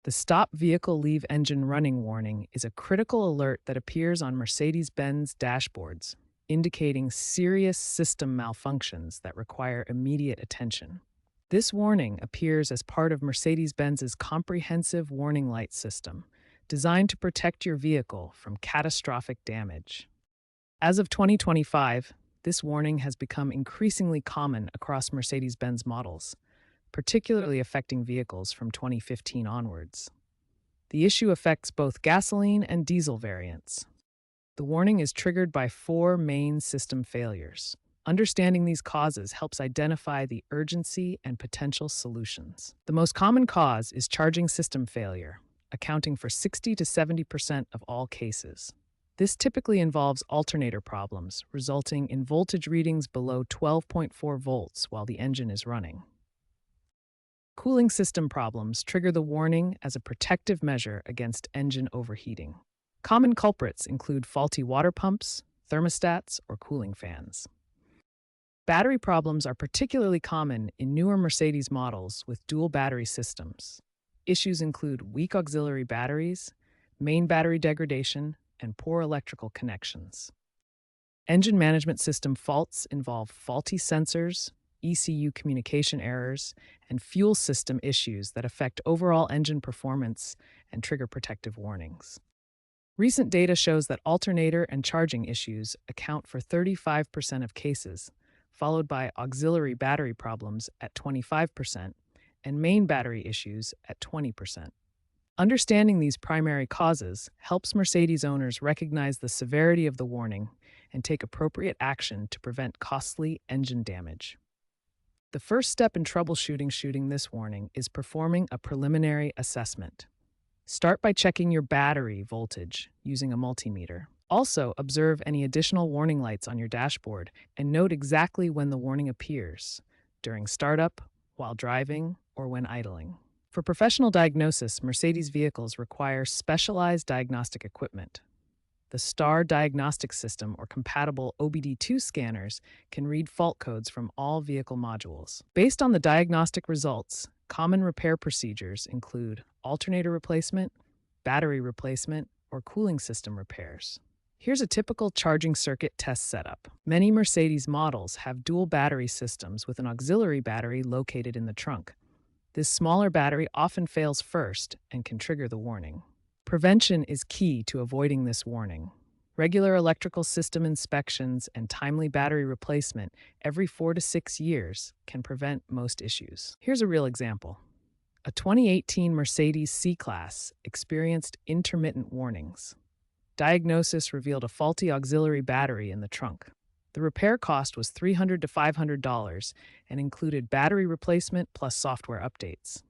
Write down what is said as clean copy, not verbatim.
The Stop Vehicle Leave Engine Running warning is a critical alert that appears on Mercedes-Benz dashboards, indicating serious system malfunctions that require immediate attention. This warning appears as part of Mercedes-Benz's comprehensive warning light system, designed to protect your vehicle from catastrophic damage. As of 2025, this warning has become increasingly common across Mercedes-Benz models, particularly affecting vehicles from 2015 onwards. The issue affects both gasoline and diesel variants. The warning is triggered by four main system failures. Understanding these causes helps identify the urgency and potential solutions. The most common cause is charging system failure, accounting for 60 to 70% of all cases. This typically involves alternator problems, resulting in voltage readings below 12.4 volts while the engine is running. Cooling system problems trigger the warning as a protective measure against engine overheating. Common culprits include faulty water pumps, thermostats, or cooling fans. Battery problems are particularly common in newer Mercedes models with dual battery systems. Issues include weak auxiliary batteries, main battery degradation, and poor electrical connections. Engine management system faults involve faulty sensors, ECU communication errors, and fuel system issues that affect overall engine performance and trigger protective warnings. Recent data shows that alternator and charging issues account for 35% of cases, followed by auxiliary battery problems at 25% and main battery issues at 20%. Understanding these primary causes helps Mercedes owners recognize the severity of the warning and take appropriate action to prevent costly engine damage. The first step in troubleshooting this warning is performing a preliminary assessment. Start by checking your battery voltage using a multimeter. Also, observe any additional warning lights on your dashboard and note exactly when the warning appears, during startup, while driving, or when idling. For professional diagnosis, Mercedes vehicles require specialized diagnostic equipment. The STAR diagnostic system or compatible OBD2 scanners can read fault codes from all vehicle modules. Based on the diagnostic results, common repair procedures include alternator replacement, battery replacement, or cooling system repairs. Here's a typical charging circuit test setup. Many Mercedes models have dual battery systems with an auxiliary battery located in the trunk. This smaller battery often fails first and can trigger the warning. Prevention is key to avoiding this warning. Regular electrical system inspections and timely battery replacement every 4 to 6 years can prevent most issues. Here's a real example. A 2018 Mercedes C-Class experienced intermittent warnings. Diagnosis revealed a faulty auxiliary battery in the trunk. The repair cost was $300 to $500 and included battery replacement plus software updates.